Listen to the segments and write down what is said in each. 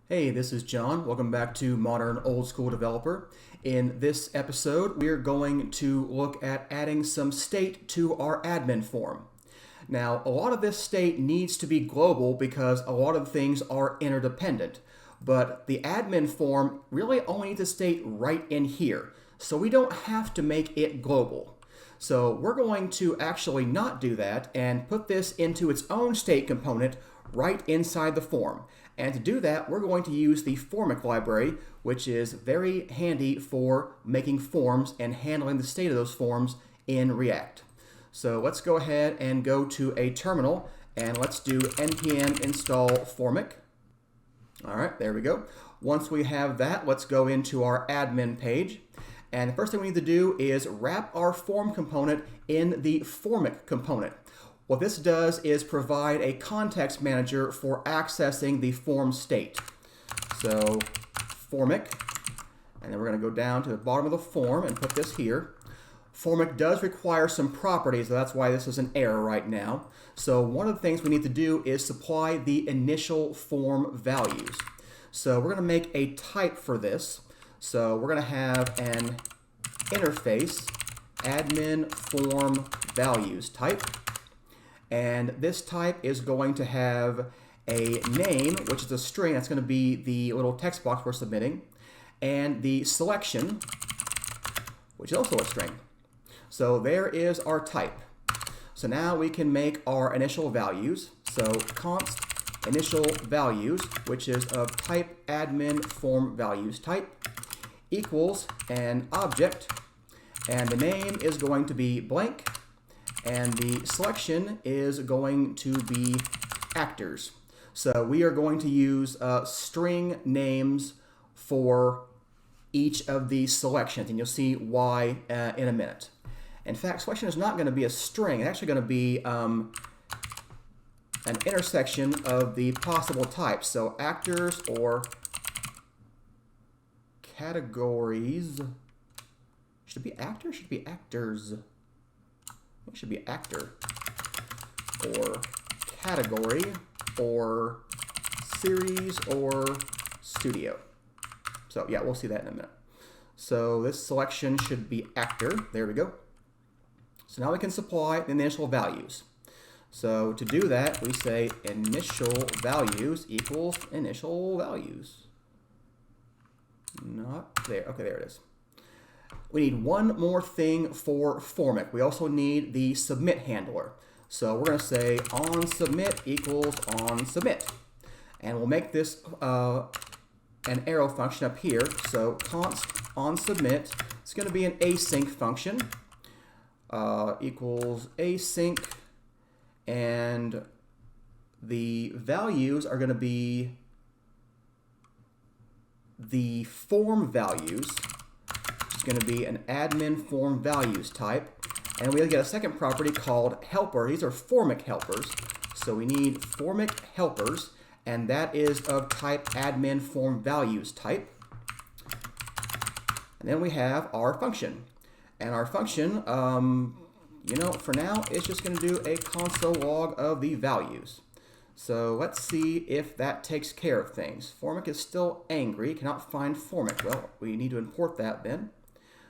Hey, this is John. Welcome back to Modern Old School Developer. In this episode, we're going to look at adding some state to our admin form. Now, a lot of this state needs to be global because a lot of things are interdependent, but the admin form really only needs a state right in here, so we don't have to make it global. So we're going to actually not do that and put this into its own state component right inside the form. And to do that, we're going to use the Formik library, which is very handy for making forms and handling the state of those forms in React. So let's go ahead and go to a terminal, and let's do npm install Formik. All right, there we go. Once we have that, let's go into our admin page. And the first thing we need to do is wrap our form component in the Formik component. What this does is provide a context manager for accessing the form state. So Formik, and then we're going to go down to the bottom of the form and put this here. Formik does require some properties, so that's why this is an error right now. So one of the things we need to do is supply the initial form values. So we're going to make a type for this. So we're going to have an interface admin form values type. And this type is going to have a name, which is a string. That's going to be the little text box we're submitting. And the selection, which is also a string. So there is our type. So now we can make our initial values. So const initial values, which is of type admin form values type, equals an object. And the name is going to be blank. And the selection is going to be actors. So we are going to use string names for each of these selections, and you'll see why in a minute. In fact, selection is not going to be a string. It's actually going to be an intersection of the possible types. So actors or categories. Should it be actors? Should it be actors? It should be actor or category or series or studio. So yeah, we'll see that in a minute. So this selection should be actor. There we go. So now we can supply the initial values. So to do that, we say initial values equals initial values. Not there. Okay, there it is. We need one more thing for Formik. We also need the submit handler. So we're going to say onSubmit equals onSubmit. And we'll make this an arrow function up here. So const onSubmit, it's going to be an async function, equals async, and the values are going to be the form values. Going to be an admin form values type, and we get a second property called helper. These are Formik helpers, so we need Formik helpers, and that is of type admin form values type. And then we have our function, and our function, for now, it's just going to do a console log of the values. So let's see if that takes care of things. Formik is still angry, cannot find Formik. Well, we need to import that then.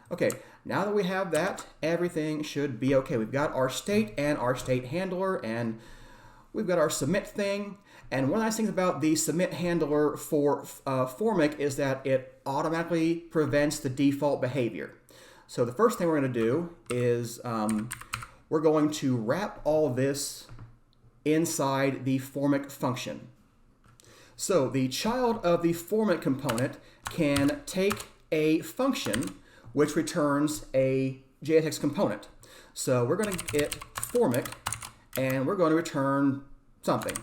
Okay, now that we have that, everything should be okay. We've got our state and our state handler, and we've got our submit thing. And one of the nice things about the submit handler for Formik is that it automatically prevents the default behavior. So the first thing we're going to do is we're going to wrap all this inside the Formik function. So the child of the Formik component can take a function which returns a JSX component. So we're going to get Formik, and we're going to return something.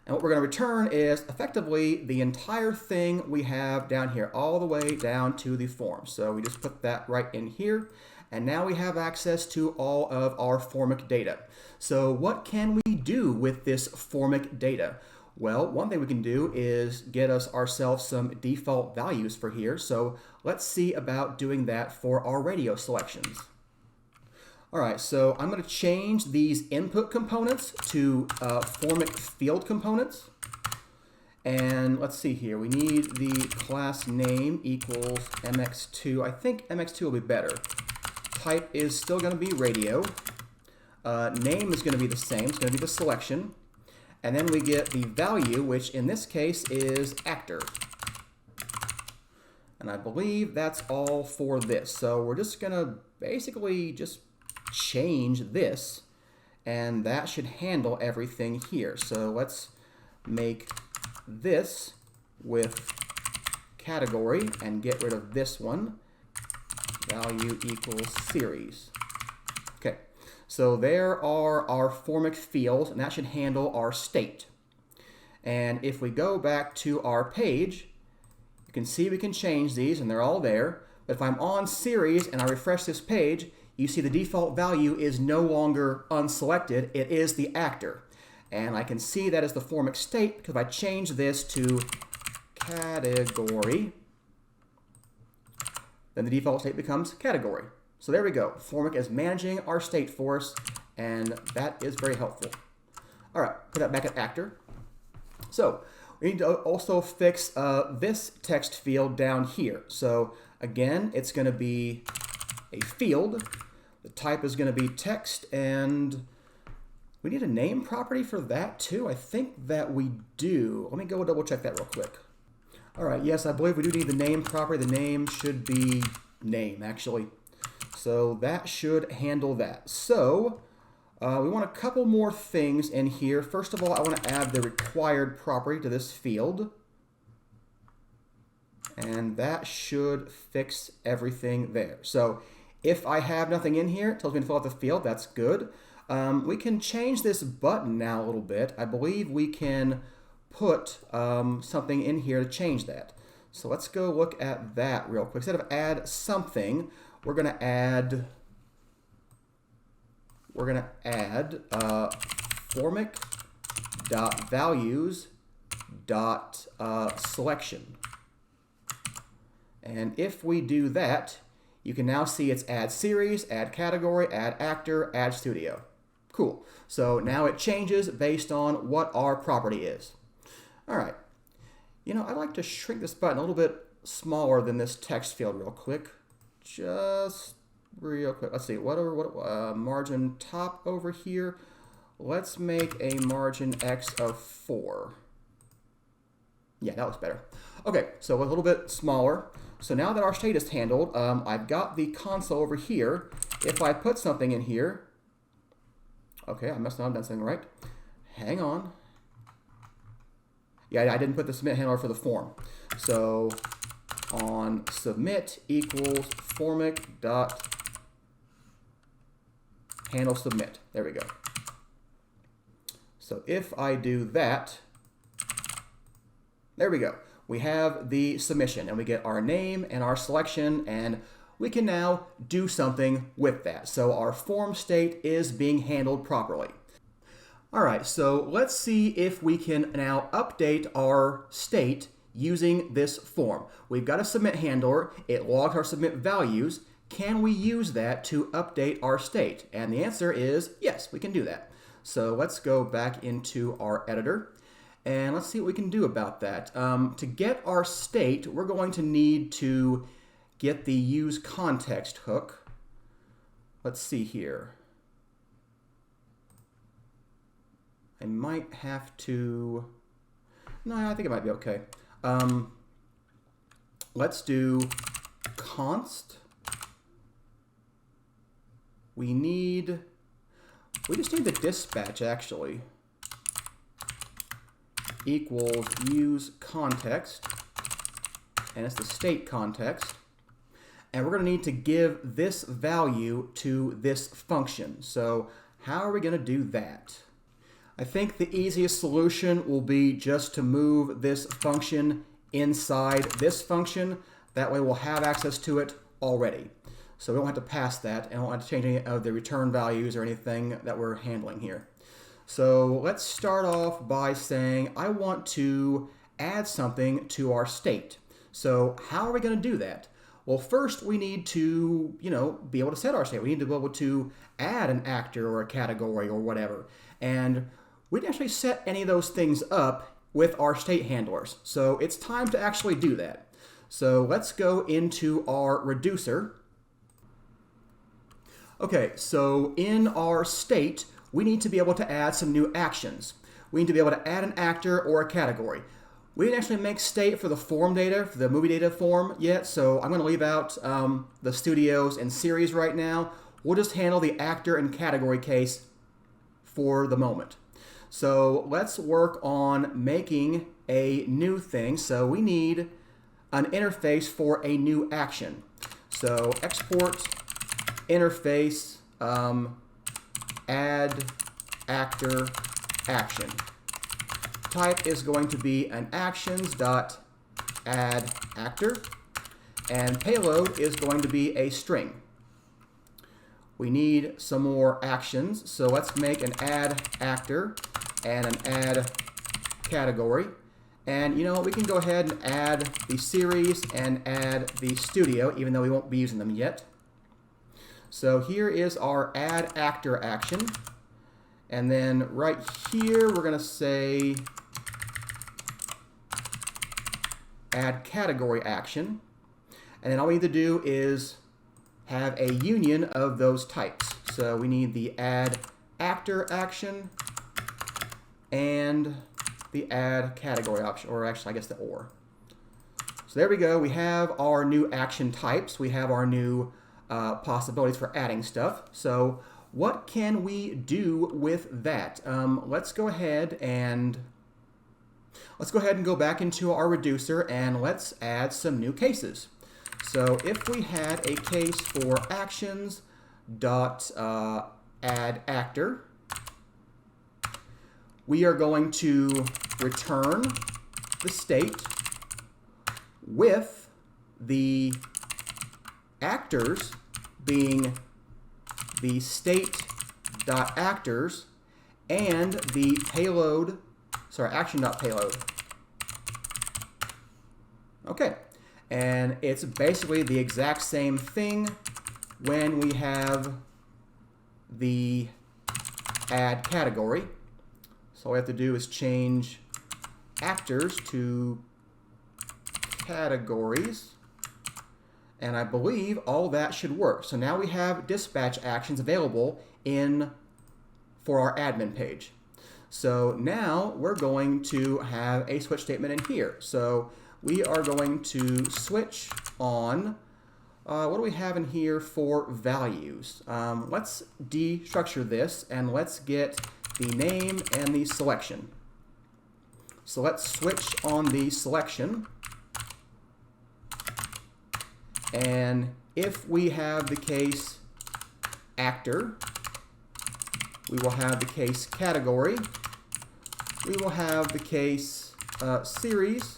And what we're going to return is effectively the entire thing we have down here, all the way down to the form. So we just put that right in here, and now we have access to all of our Formik data. So what can we do with this Formik data? Well, one thing we can do is get ourselves some default values for here. So let's see about doing that for our radio selections. All right, so I'm going to change these input components to Formik field components. And let's see here. We need the class name equals mx2. I think mx2 will be better. Type is still going to be radio. Name is going to be the same. It's going to be the selection. And then we get the value, which in this case is actor. And I believe that's all for this. So we're just going to basically just change this, and that should handle everything here. So let's make this with category and get rid of this one. Value equals series. Okay, so there are our Formik fields, and that should handle our state. And if we go back to our page, you can see we can change these, and they're all there. But if I'm on series and I refresh this page, you see the default value is no longer unselected. It is the actor. And I can see that as the Formik state because if I change this to category, then the default state becomes category. So there we go. Formik is managing our state for us, and that is very helpful. All right, put that back at actor. So we need to also fix this text field down here. So again, it's going to be a field. The type is going to be text, and we need a name property for that too. I think that we do. Let me go double check that real quick. All right, yes, I believe we do need the name property. The name should be name, actually. So that should handle that. So we want a couple more things in here. First of all, I want to add the required property to this field. And that should fix everything there. So if I have nothing in here, it tells me to fill out the field. That's good. We can change this button now a little bit. I believe we can put something in here to change that. So let's go look at that real quick. Instead of add something, we're going to add Formik.values.selection. And if we do that, you can now see it's add series, add category, add actor, add studio. Cool. So now it changes based on what our property is. All right. You know, I'd like to shrink this button a little bit smaller than this text field real quick. Just real quick. Let's see. What margin top over here? Let's make a margin X of 4. Yeah, that looks better. Okay, so a little bit smaller. So now that our state is handled, I've got the console over here. If I put something in here, okay, I must not have done something right. Hang on. Yeah, I didn't put the submit handler for the form. So on submit equals Formik dot handle submit. There we go. So if I do that, there we go. We have the submission, and we get our name and our selection, and we can now do something with that. So our form state is being handled properly. All right, so let's see if we can now update our state using this form. We've got a submit handler. It logs our submit values. Can we use that to update our state? And the answer is yes, we can do that. So let's go back into our editor. And let's see what we can do about that. To get our state, we're going to need to get the use context hook. Let's see here. I might have to, no, I think it might be okay. Let's do const. We just need the dispatch actually. Equals use context, and it's the state context, and we're going to need to give this value to this function. So how are we going to do that? I think the easiest solution will be just to move this function inside this function. That way we'll have access to it already. So we don't have to pass that, and we don't have to change any of the return values or anything that we're handling here. So let's start off by saying I want to add something to our state. So how are we going to do that? Well, first we need to, be able to set our state. We need to be able to add an actor or a category or whatever. And we didn't actually set any of those things up with our state handlers. So it's time to actually do that. So let's go into our reducer. Okay, so in our state, we need to be able to add some new actions. We need to be able to add an actor or a category. We didn't actually make state for the form data, for the movie data form yet, so I'm going to leave out the studios and series right now. We'll just handle the actor and category case for the moment. So let's work on making a new thing. So we need an interface for a new action. So export interface add actor action. Type is going to be an actions.addActor, and payload is going to be a string. We need some more actions, so let's make an add actor and an add category. And you know what, we can go ahead and add the series and add the studio, even though we won't be using them yet. So here is our add actor action. And then right here, we're going to say add category action. And then all we need to do is have a union of those types. So we need the add actor action and the add category option, or actually I guess the or. So there we go. We have our new action types. We have our new possibilities for adding stuff. So what can we do with that? Let's go ahead and go back into our reducer and let's add some new cases. So if we had a case for actions dot add actor, we are going to return the state with the actors being the state.actors and the payload, sorry, action.payload. Okay, and it's basically the exact same thing when we have the add category. So all we have to do is change actors to categories. And I believe all that should work. So now we have dispatch actions available for our admin page. So now we're going to have a switch statement in here. So we are going to switch on, what do we have in here for values? Let's destructure this and let's get the name and the selection. So let's switch on the selection. And if we have the case actor, we will have the case category, we will have the case series,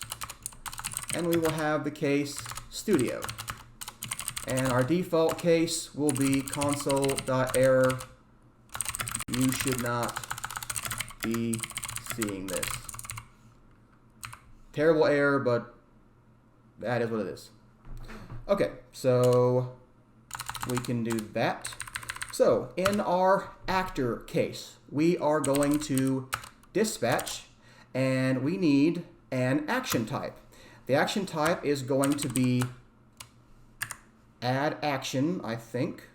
and we will have the case studio. And our default case will be console.error. You should not be seeing this. Terrible error, but that is what it is. Okay, so we can do that. So in our actor case, we are going to dispatch, and we need an action type. The action type is going to be add action, I think.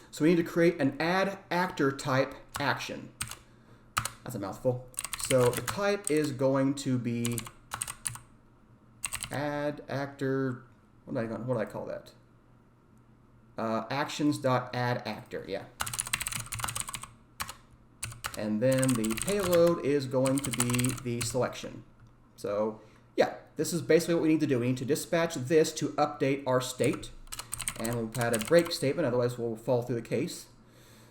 So we need to create an add actor type action. That's a mouthful. So the type is going to be add actor. What do I call that? Actions.addActor, yeah. And then the payload is going to be the selection. So yeah, this is basically what we need to do. We need to dispatch this to update our state. And we'll add a break statement, otherwise we'll fall through the case.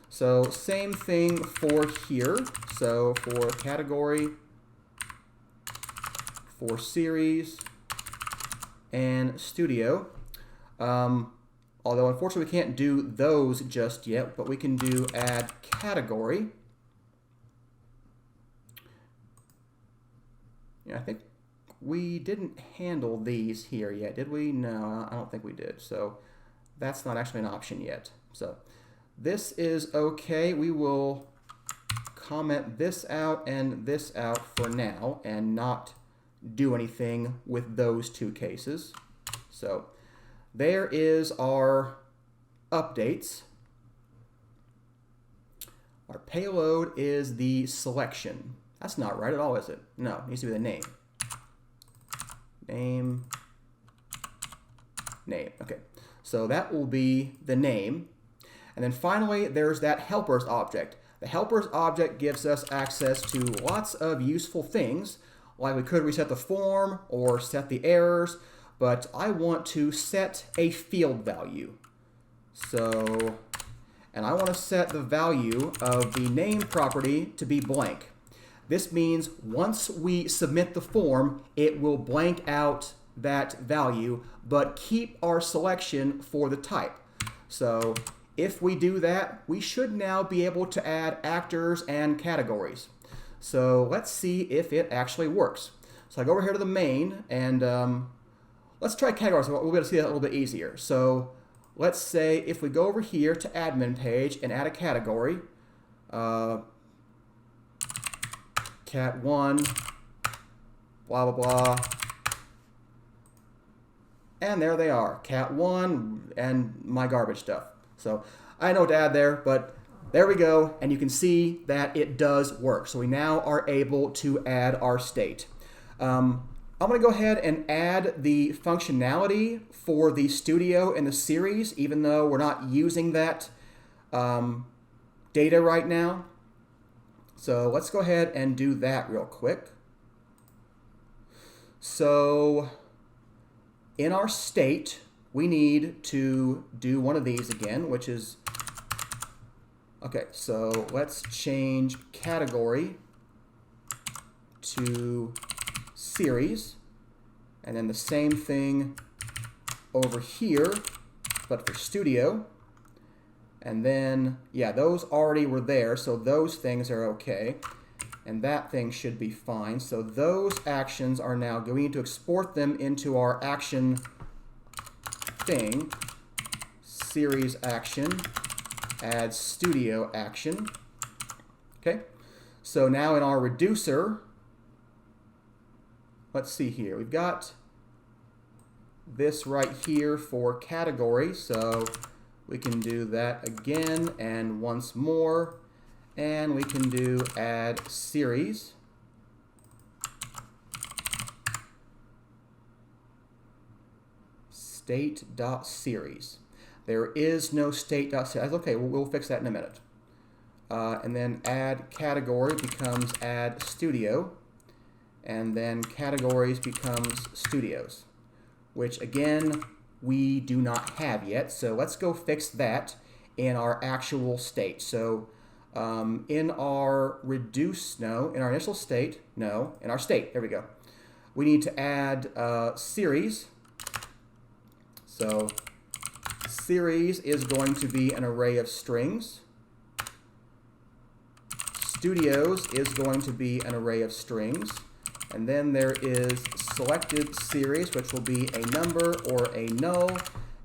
So same thing for here. So for category, for series, and studio. Although unfortunately we can't do those just yet, but we can do add category. Yeah, I think we didn't handle these here yet, did we? No, I don't think we did. So that's not actually an option yet. So this is okay. We will comment this out and this out for now and not do anything with those two cases. So there is our updates. Our payload is the selection. That's not right at all, is it? No, it needs to be the name. Name. Okay, so that will be the name. And then finally, there's that helpers object. The helpers object gives us access to lots of useful things, like we could reset the form or set the errors, but I want to set a field value. So, and I want to set the value of the name property to be blank. This means once we submit the form, it will blank out that value, but keep our selection for the type. So if we do that, we should now be able to add actors and categories. So let's see if it actually works. So I go over here to the main, and let's try categories. We'll be able to see that a little bit easier. So let's say if we go over here to admin page and add a category, cat1, blah, blah, blah. And there they are, cat1 and my garbage stuff. So I know what to add there, but there we go. And you can see that it does work. So we now are able to add our state. I'm going to go ahead and add the functionality for the studio and the series, even though we're not using that data right now. So let's go ahead and do that real quick. So in our state, we need to do one of these again, which is, okay, so let's change category to series, and then the same thing over here, but for studio. And then, yeah, those already were there, so those things are okay. And that thing should be fine. So those actions are now going to export them into our action thing, series action, add studio action. Okay, so now in our reducer, let's see here. We've got this right here for category, so we can do that again and once more. And we can do add series. State.series. There is no state.series. Okay, we'll fix that in a minute. And then add category becomes add studio. And then categories becomes studios, which again, we do not have yet. So let's go fix that in our actual state. So in our in our initial state, in our state, there we go. We need to add series. So series is going to be an array of strings. Studios is going to be an array of strings. And then there is selected series, which will be a number or a null.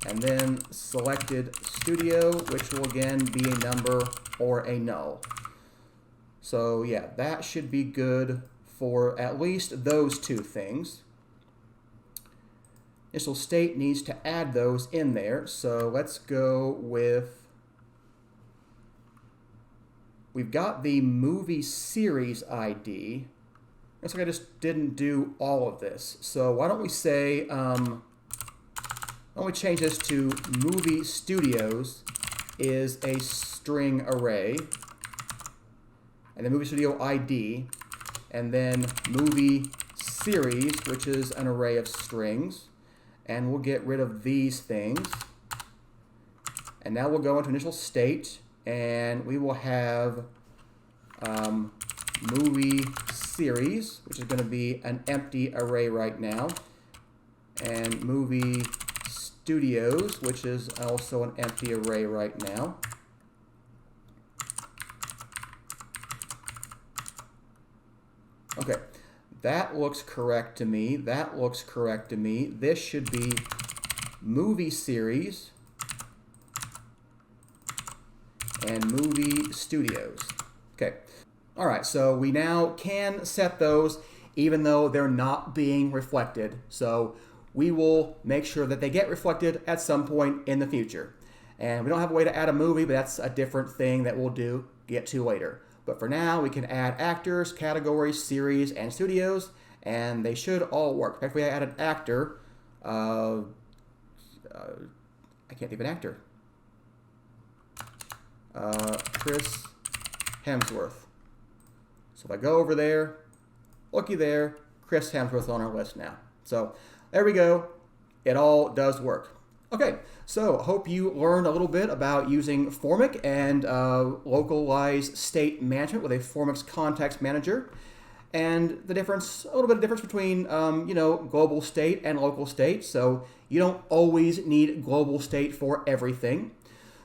And then selected studio, which will again be a number or a null. So yeah, that should be good for at least those two things. Initial state needs to add those in there. So let's go with, we've got the movie series ID. Looks like I just didn't do all of this. So why don't we say, why don't we change this to movie studios is a string array, and then movie studio ID, and then movie series, which is an array of strings, and we'll get rid of these things. And now we'll go into initial state, and we will have movie series, which is going to be an empty array right now, and movie studios, which is also an empty array right now. Okay, that looks correct to me. That looks correct to me. This should be movie series and movie studios. Okay, All right, so we now can set those even though they're not being reflected. So we will make sure that they get reflected at some point in the future. And we don't have a way to add a movie, but that's a different thing that we'll get to later. But for now, we can add actors, categories, series, and studios, and they should all work. In fact, if we add an actor, I can't think of an actor. Chris Hemsworth. So if I go over there, looky there, Chris Hemsworth on our list now. So there we go. It all does work. Okay, so hope you learned a little bit about using Formik and localized state management with a Formik's context manager, and the difference, a little bit of difference between global state and local state. So you don't always need global state for everything.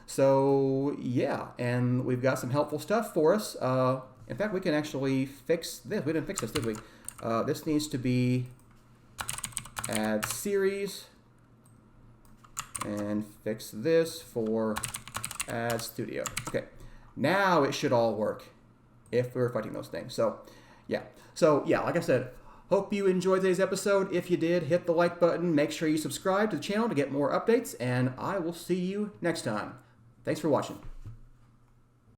So yeah, and we've got some helpful stuff for us. In fact, we can actually fix this. We didn't fix this, did we? This needs to be add series, and fix this for add studio. Okay, now it should all work if we're reflecting those things. So yeah, like I said, hope you enjoyed today's episode. If you did, hit the like button. Make sure you subscribe to the channel to get more updates, and I will see you next time. Thanks for watching.